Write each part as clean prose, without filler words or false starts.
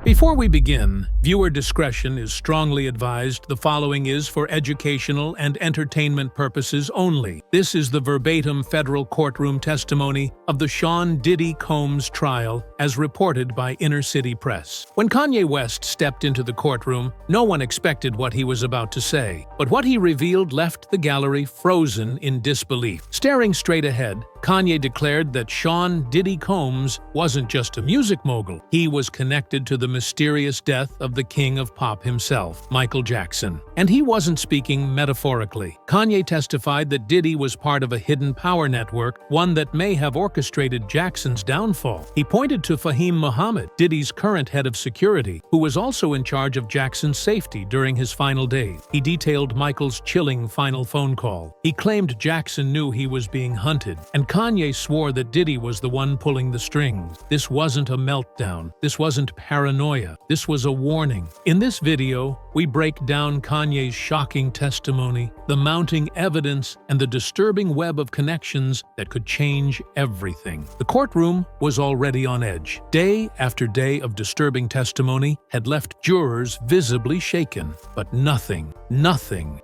Before we begin, viewer discretion is strongly advised. The following is for educational and entertainment purposes only. This is the verbatim federal courtroom testimony of the Sean Diddy Combs trial as reported by Inner City Press. When Kanye West stepped into the courtroom, no one expected what he was about to say, but what he revealed left the gallery frozen in disbelief. Staring straight ahead, Kanye declared that Sean Diddy Combs wasn't just a music mogul. He was connected to the mysterious death of the king of pop himself, Michael Jackson. And he wasn't speaking metaphorically. Kanye testified that Diddy was part of a hidden power network, one that may have orchestrated Jackson's downfall. He pointed to Fahim Muhammad, Diddy's current head of security, who was also in charge of Jackson's safety during his final days. He detailed Michael's chilling final phone call. He claimed Jackson knew he was being hunted, and Kanye swore that Diddy was the one pulling the strings. This wasn't a meltdown. This wasn't paranoia. This was a warning. In this video, we break down Kanye's shocking testimony, the mounting evidence, and the disturbing web of connections that could change everything. The courtroom was already on edge. Day after day of disturbing testimony had left jurors visibly shaken, but nothing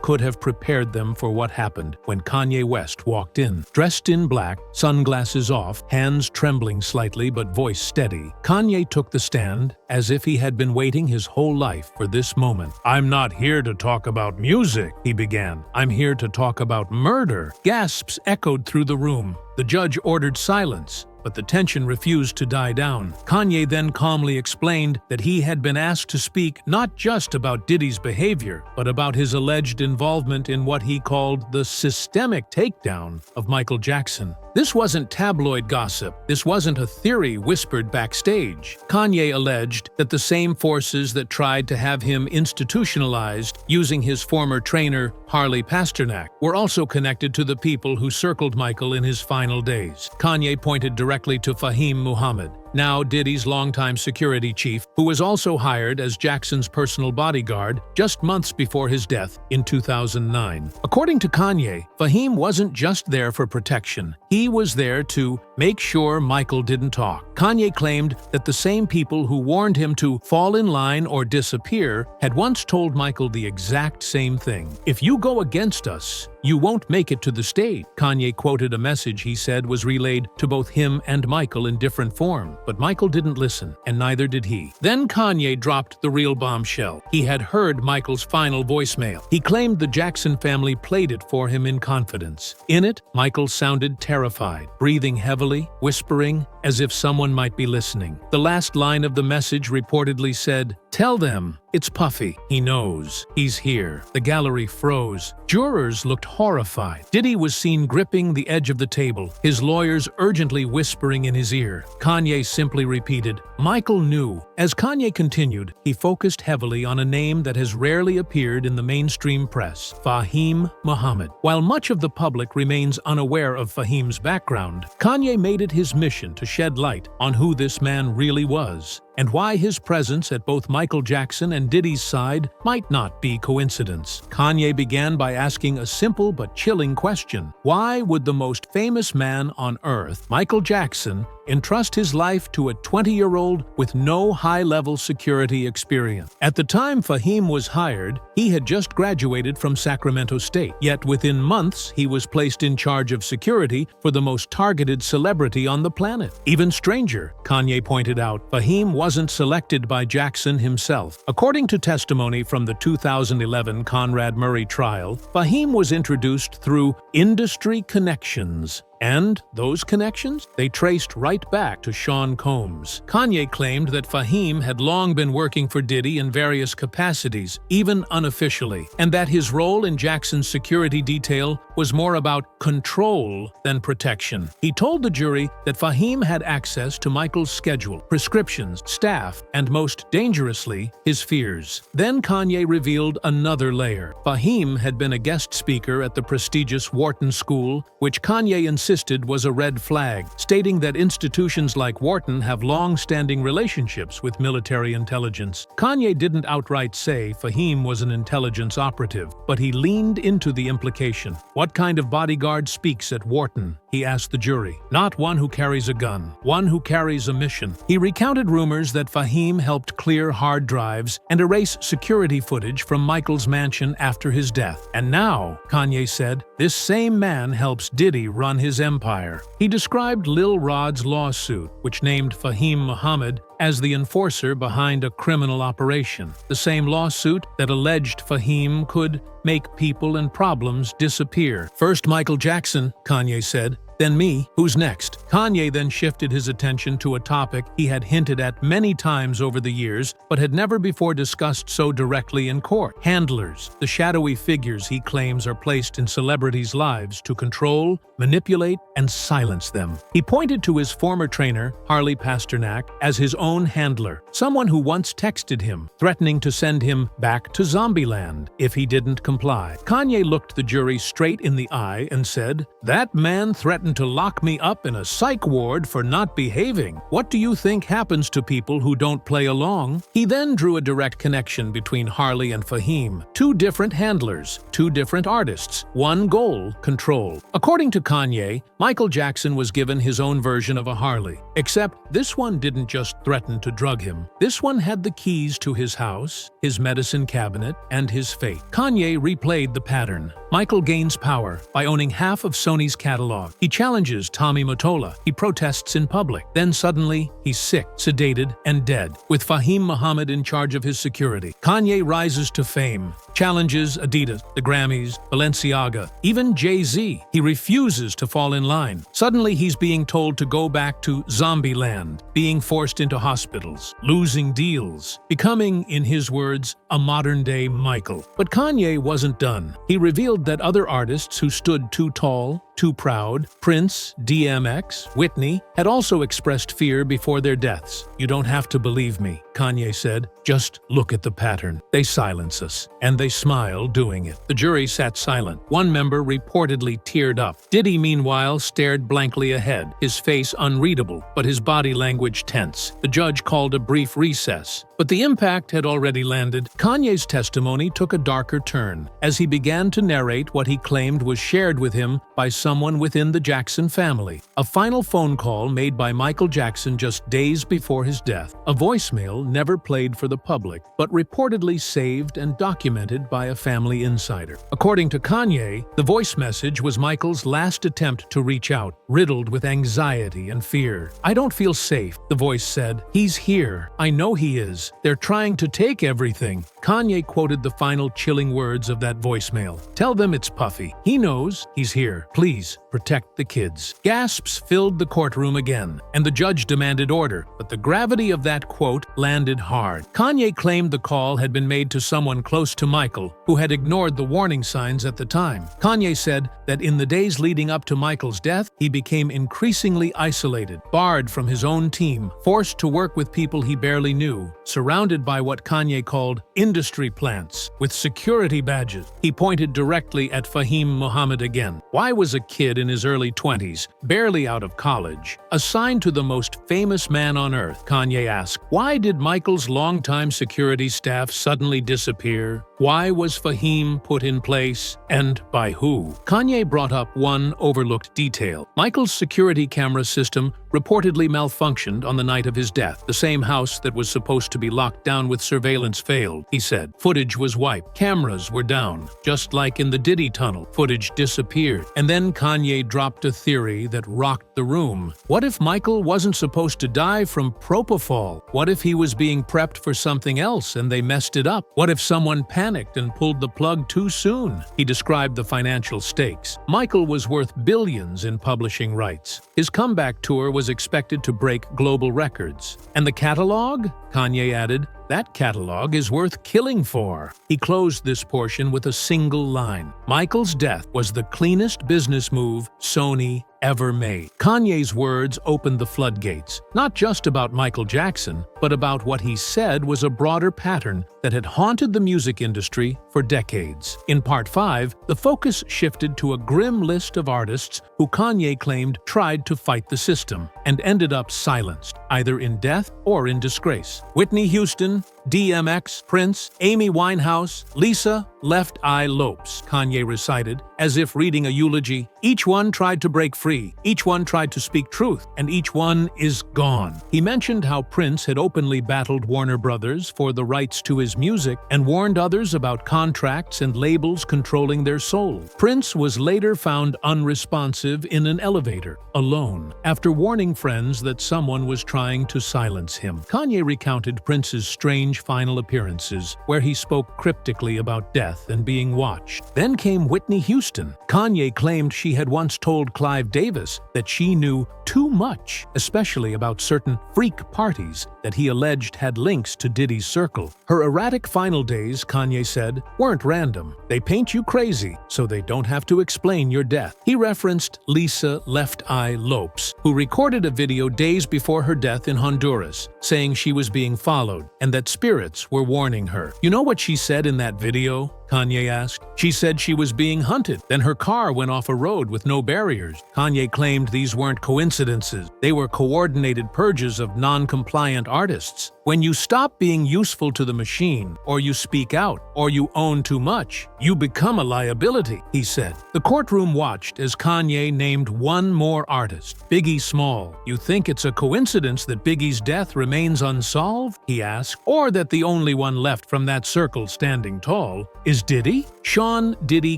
could have prepared them for what happened when Kanye West walked in. Dressed in black, sunglasses off, hands trembling slightly but voice steady, Kanye took the stand as if he had been waiting his whole life for this moment. "I'm not here to talk about music," he began. "I'm here to talk about murder." Gasps echoed through the room. The judge ordered silence, but the tension refused to die down. Kanye then calmly explained that he had been asked to speak not just about Diddy's behavior, but about his alleged involvement in what he called the systemic takedown of Michael Jackson. This wasn't tabloid gossip. This wasn't a theory whispered backstage. Kanye alleged that the same forces that tried to have him institutionalized using his former trainer, Harley Pasternak, were also connected to the people who circled Michael in his final days. Kanye pointed directly to Fahim Muhammad, now Diddy's longtime security chief, who was also hired as Jackson's personal bodyguard just months before his death in 2009. According to Kanye, Fahim wasn't just there for protection. He was there to make sure Michael didn't talk. Kanye claimed that the same people who warned him to fall in line or disappear had once told Michael the exact same thing. "If you go against us, you won't make it to the stage." Kanye quoted a message he said was relayed to both him and Michael in different form, but Michael didn't listen, and neither did he. Then Kanye dropped the real bombshell. He had heard Michael's final voicemail. He claimed the Jackson family played it for him in confidence. In it, Michael sounded terrified, breathing heavily, whispering, as if someone might be listening. The last line of the message reportedly said, "Tell them it's Puffy. He knows. He's here." The gallery froze. Jurors looked horrified. Diddy was seen gripping the edge of the table, his lawyers urgently whispering in his ear. Kanye simply repeated, "Michael knew." As Kanye continued, he focused heavily on a name that has rarely appeared in the mainstream press, Fahim Muhammad. While much of the public remains unaware of Fahim's background, Kanye made it his mission to shed light on who this man really was, and why his presence at both Michael Jackson and Diddy's side might not be coincidence. Kanye began by asking a simple but chilling question. Why would the most famous man on earth, Michael Jackson, entrust his life to a 20-year-old with no high-level security experience? At the time Fahim was hired, he had just graduated from Sacramento State, yet within months he was placed in charge of security for the most targeted celebrity on the planet. Even stranger, Kanye pointed out, Fahim wasn't selected by Jackson himself. According to testimony from the 2011 Conrad Murray trial, Fahim was introduced through industry connections. And those connections? They traced right back to Sean Combs. Kanye claimed that Fahim had long been working for Diddy in various capacities, even unofficially, and that his role in Jackson's security detail was more about control than protection. He told the jury that Fahim had access to Michael's schedule, prescriptions, staff, and most dangerously, his fears. Then Kanye revealed another layer. Fahim had been a guest speaker at the prestigious Wharton School, which Kanye insisted was a red flag, stating that institutions like Wharton have long-standing relationships with military intelligence. Kanye didn't outright say Fahim was an intelligence operative, but he leaned into the implication. What "What kind of bodyguard speaks at Wharton?" he asked the jury. "Not one who carries a gun, one who carries a mission." He recounted rumors that Fahim helped clear hard drives and erase security footage from Michael's mansion after his death. And now, Kanye said, this same man helps Diddy run his empire. He described Lil Rod's lawsuit, which named Fahim Muhammad as the enforcer behind a criminal operation, the same lawsuit that alleged Fahim could make people and problems disappear. "First Michael Jackson," Kanye said, "then me. Who's next?" Kanye then shifted his attention to a topic he had hinted at many times over the years, but had never before discussed so directly in court. Handlers, the shadowy figures he claims are placed in celebrities' lives to control, manipulate, and silence them. He pointed to his former trainer, Harley Pasternak, as his own handler, someone who once texted him, threatening to send him back to Zombieland if he didn't comply. Kanye looked the jury straight in the eye and said, "That man threatened to lock me up in a psych ward for not behaving. What do you think happens to people who don't play along?" He then drew a direct connection between Harley and Fahim, two different handlers, two different artists, one goal: control. According to Kanye, Michael Jackson was given his own version of a Harley, except this one didn't just threaten to drug him. This one had the keys to his house, his medicine cabinet, and his fate. Kanye replayed the pattern. Michael gains power by owning half of Sony's catalog. He challenges Tommy Mottola. He protests in public. Then suddenly, he's sick, sedated, and dead, with Fahim Muhammad in charge of his security. Kanye rises to fame, challenges Adidas, the Grammys, Balenciaga, even Jay-Z. He refuses to fall in line. Suddenly, he's being told to go back to Zombieland, being forced into hospitals, losing deals, becoming, in his words, a modern-day Michael. But Kanye wasn't done. He revealed that other artists who stood too tall, too proud, Prince, DMX, Whitney, had also expressed fear before their deaths. "You don't have to believe me," Kanye said. "Just look at the pattern. They silence us." And they smile doing it. The jury sat silent. One member reportedly teared up. Diddy, meanwhile, stared blankly ahead, his face unreadable, but his body language tense. The judge called a brief recess. But the impact had already landed. Kanye's testimony took a darker turn as he began to narrate what he claimed was shared with him by someone within the Jackson family. A final phone call made by Michael Jackson just days before his death. A voicemail never played for the public, but reportedly saved and documented by a family insider. According to Kanye, the voice message was Michael's last attempt to reach out, riddled with anxiety and fear. "I don't feel safe," the voice said. "He's here. I know he is. They're trying to take everything." Kanye quoted the final chilling words of that voicemail. "Tell them it's Puffy. He knows. He's here. Please, protect the kids." Gasps filled the courtroom again, and the judge demanded order, but the gravity of that quote landed hard. Kanye claimed the call had been made to someone close to Michael, who had ignored the warning signs at the time. Kanye said that in the days leading up to Michael's death, he became increasingly isolated, barred from his own team, forced to work with people he barely knew, surrounded by what Kanye called industry plants with security badges. He pointed directly at Fahim Muhammad again. Why was a kid in his early 20s, barely out of college, assigned to the most famous man on earth? Kanye asked. Why did Michael's longtime security staff suddenly disappear? Why was Fahim put in place, and by who? Kanye brought up one overlooked detail. Michael's security camera system reportedly malfunctioned on the night of his death. The same house that was supposed to be locked down with surveillance failed, he said. Footage was wiped. Cameras were down. Just like in the Diddy tunnel, footage disappeared. And then Kanye dropped a theory that rocked the room. What if Michael wasn't supposed to die from propofol? What if he was being prepped for something else and they messed it up? What if someone panicked and pulled the plug too soon? He described the financial stakes. Michael was worth billions in publishing rights. His comeback tour was expected to break global records. And the catalog? Kanye added, that catalog is worth killing for. He closed this portion with a single line. Michael's death was the cleanest business move Sony ever made. Kanye's words opened the floodgates, not just about Michael Jackson, but about what he said was a broader pattern that had haunted the music industry for decades. In Part 5, the focus shifted to a grim list of artists who Kanye claimed tried to fight the system and ended up silenced, either in death or in disgrace. Whitney Houston, DMX, Prince, Amy Winehouse, Lisa, Left Eye Lopes, Kanye recited, as if reading a eulogy. Each one tried to break free, each one tried to speak truth, and each one is gone. He mentioned how Prince had openly battled Warner Brothers for the rights to his music and warned others about contracts and labels controlling their soul. Prince was later found unresponsive in an elevator, alone, after warning friends that someone was trying to silence him. Kanye recounted Prince's strange final appearances, where he spoke cryptically about death and being watched. Then came Whitney Houston. Kanye claimed she had once told Clive Davis that she knew too much, especially about certain freak parties that he alleged had links to Diddy's circle. Her erratic final days, Kanye said, weren't random. They paint you crazy, so they don't have to explain your death. He referenced Lisa Left Eye Lopes, who recorded a video days before her death in Honduras, saying she was being followed and that spirits were warning her. You know what she said in that video? Kanye asked. She said she was being hunted. Then her car went off a road with no barriers. Kanye claimed these weren't coincidences. They were coordinated purges of non-compliant artists. When you stop being useful to the machine, or you speak out, or you own too much, you become a liability, he said. The courtroom watched as Kanye named one more artist, Biggie Small. You think it's a coincidence that Biggie's death remains unsolved? He asked. Or that the only one left from that circle standing tall is Diddy? Sean Diddy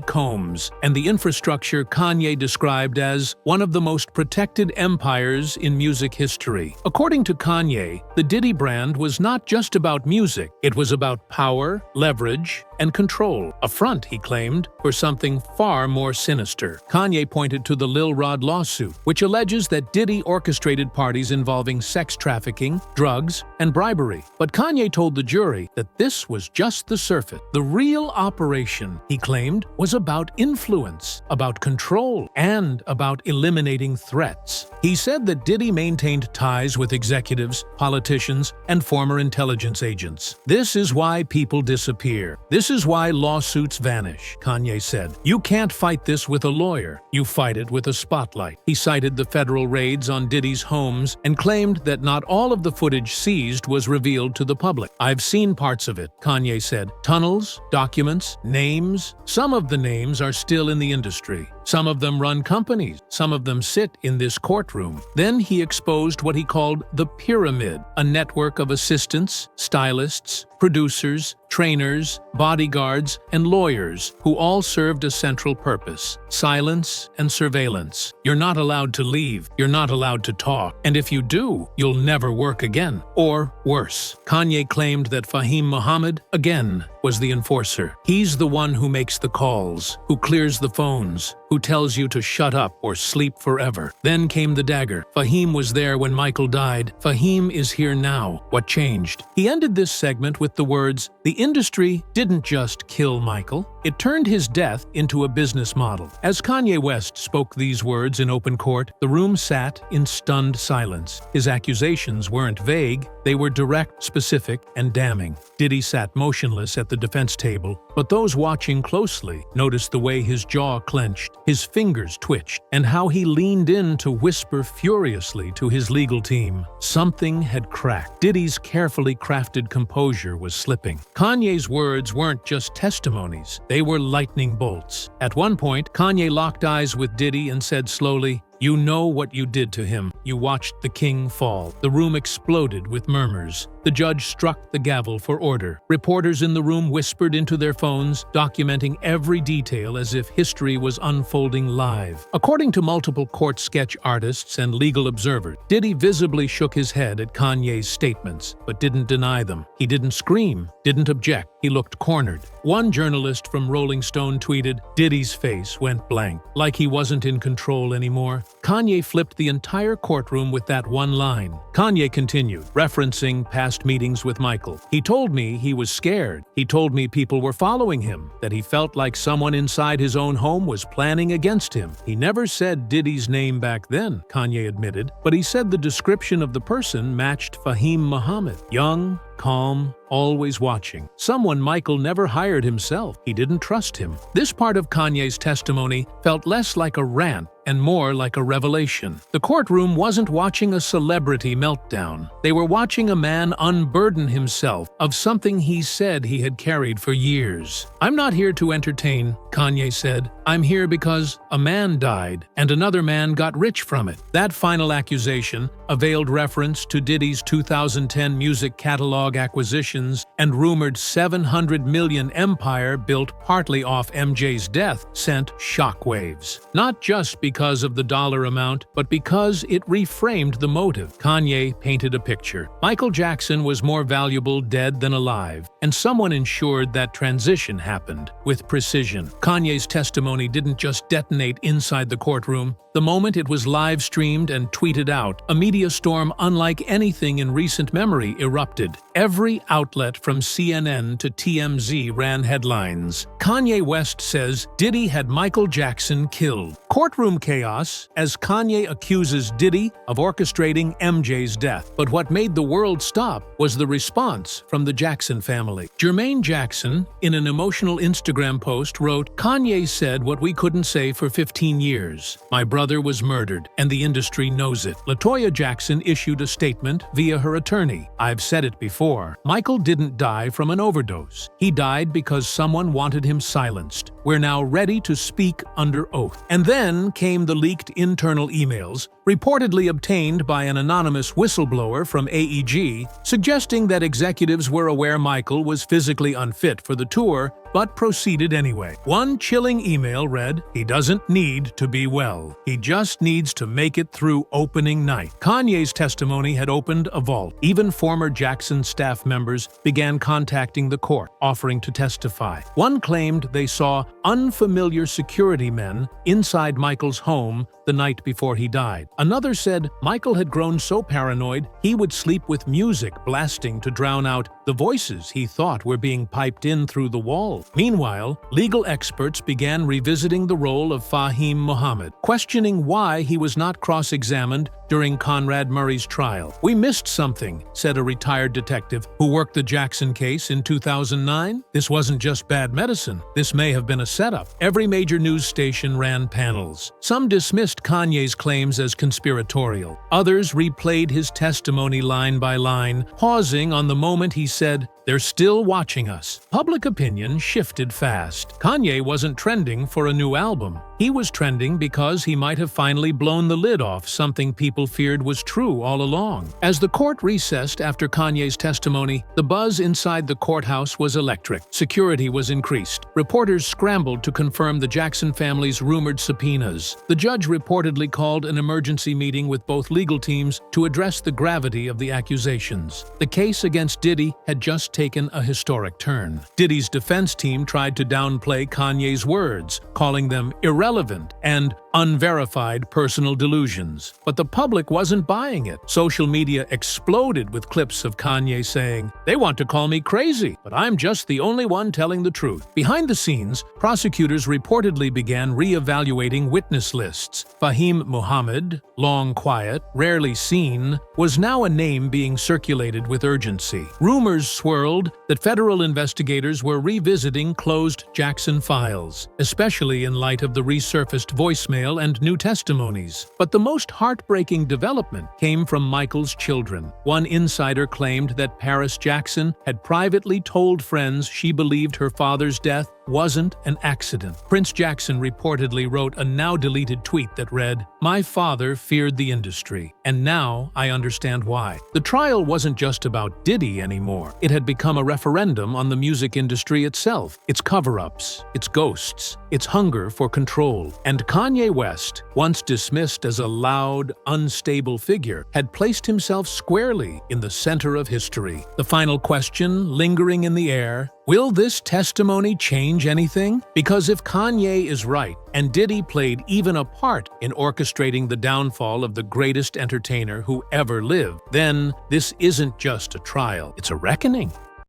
Combs, and the infrastructure Kanye described as one of the most protected empires in music history. According to Kanye, the Diddy brand was not just about music, it was about power, leverage, and control. A front, he claimed, for something far more sinister. Kanye pointed to the Lil Rod lawsuit, which alleges that Diddy orchestrated parties involving sex trafficking, drugs, and bribery. But Kanye told the jury that this was just the surface. The real operation, he claimed, was about influence, about control, and about eliminating threats. He said that Diddy maintained ties with executives, politicians, and former intelligence agents. This is why people disappear. This is why lawsuits vanish, Kanye said. You can't fight this with a lawyer. You fight it with a spotlight. He cited the federal raids on Diddy's homes and claimed that not all of the footage seized was revealed to the public. I've seen parts of it, Kanye said. Tunnels, documents, names. Some of the names are still in the industry. Some of them run companies. Some of them sit in this courtroom. Then he exposed what he called the pyramid, a network of assistants, stylists, producers, trainers, bodyguards, and lawyers who all served a central purpose: silence and surveillance. You're not allowed to leave. You're not allowed to talk. And if you do, you'll never work again. Or worse. Kanye claimed that Fahim Muhammad, again, was the enforcer. He's the one who makes the calls, who clears the phones, who tells you to shut up or sleep forever. Then came the dagger. Fahim was there when Michael died. Fahim is here now. What changed? He ended this segment with the words, "The industry didn't just kill Michael. It turned his death into a business model." As Kanye West spoke these words in open court, the room sat in stunned silence. His accusations weren't vague. They were direct, specific, and damning. Diddy sat motionless at the defense table, but those watching closely noticed the way his jaw clenched, his fingers twitched, and how he leaned in to whisper furiously to his legal team. Something had cracked. Diddy's carefully crafted composure was slipping. Kanye's words weren't just testimonies. They were lightning bolts. At one point, Kanye locked eyes with Diddy and said slowly, "You know what you did to him. You watched the king fall." The room exploded with murmurs. The judge struck the gavel for order. Reporters in the room whispered into their phones, documenting every detail as if history was unfolding live. According to multiple court sketch artists and legal observers, Diddy visibly shook his head at Kanye's statements, but didn't deny them. He didn't scream, didn't object. He looked cornered. One journalist from Rolling Stone tweeted, "Diddy's face went blank, like he wasn't in control anymore." Kanye flipped the entire courtroom with that one line. Kanye continued, referencing past meetings with Michael. "He told me he was scared. He told me people were following him, that he felt like someone inside his own home was planning against him. He never said Diddy's name back then," Kanye admitted, but he said the description of the person matched Fahim Muhammad. Young, calm, always watching. Someone Michael never hired himself. He didn't trust him. This part of Kanye's testimony felt less like a rant and more like a revelation. The courtroom wasn't watching a celebrity meltdown. They were watching a man unburden himself of something he said he had carried for years. "I'm not here to entertain," Kanye said. "I'm here because a man died, and another man got rich from it." That final accusation, a veiled reference to Diddy's 2010 music catalog acquisitions and rumored $700 million empire built partly off MJ's death, sent shockwaves. Not just because of the dollar amount, but because it reframed the motive. Kanye painted a picture. Michael Jackson was more valuable dead than alive, and someone ensured that transition happened with precision. Kanye's testimony didn't just detonate inside the courtroom. The moment it was live-streamed and tweeted out, a media storm unlike anything in recent memory erupted. Every outlet from CNN to TMZ ran headlines. Kanye West says Diddy had Michael Jackson killed. Courtroom chaos as Kanye accuses Diddy of orchestrating MJ's death. But what made the world stop was the response from the Jackson family. Jermaine Jackson, in an emotional Instagram post, wrote, "Kanye said what we couldn't say for 15 years. My brother was murdered, and the industry knows it." LaToya Jackson issued a statement via her attorney. "I've said it before. Michael didn't die from an overdose. He died because someone wanted him silenced. We're now ready to speak under oath." And then came the leaked internal emails, reportedly obtained by an anonymous whistleblower from AEG, suggesting that executives were aware Michael was physically unfit for the tour, but proceeded anyway. One chilling email read, "He doesn't need to be well. He just needs to make it through opening night." Kanye's testimony had opened a vault. Even former Jackson staff members began contacting the court, offering to testify. One claimed they saw unfamiliar security men inside Michael's home the night before he died. Another said Michael had grown so paranoid he would sleep with music blasting to drown out the voices he thought were being piped in through the wall. Meanwhile, legal experts began revisiting the role of Fahim Muhammad, questioning why he was not cross-examined during Conrad Murray's trial. "We missed something," said a retired detective who worked the Jackson case in 2009. "This wasn't just bad medicine. This may have been a setup." Every major news station ran panels. Some dismissed Kanye's claims as conspiratorial. Others replayed his testimony line by line, pausing on the moment he said, "They're still watching us." Public opinion shifted fast. Kanye wasn't trending for a new album. He was trending because he might have finally blown the lid off something people feared was true all along. As the court recessed after Kanye's testimony, the buzz inside the courthouse was electric. Security was increased. Reporters scrambled to confirm the Jackson family's rumored subpoenas. The judge reportedly called an emergency meeting with both legal teams to address the gravity of the accusations. The case against Diddy had just taken a historic turn. Diddy's defense team tried to downplay Kanye's words, calling them irrelevant and unverified personal delusions. But the public wasn't buying it. Social media exploded with clips of Kanye saying, "They want to call me crazy, but I'm just the only one telling the truth." Behind the scenes, prosecutors reportedly began re-evaluating witness lists. Fahim Muhammad, long quiet, rarely seen, was now a name being circulated with urgency. Rumors swirled that federal investigators were revisiting closed Jackson files, especially in light of the resurfaced voicemail and new testimonies. But the most heartbreaking development came from Michael's children. One insider claimed that Paris Jackson had privately told friends she believed her father's death wasn't an accident. Prince Jackson reportedly wrote a now-deleted tweet that read, "My father feared the industry, and now I understand why." The trial wasn't just about Diddy anymore. It had become a referendum on the music industry itself, its cover-ups, its ghosts, its hunger for control. And Kanye West, once dismissed as a loud, unstable figure, had placed himself squarely in the center of history. The final question, lingering in the air, will this testimony change anything? Because if Kanye is right, and Diddy played even a part in orchestrating the downfall of the greatest entertainer who ever lived, then this isn't just a trial, it's a reckoning.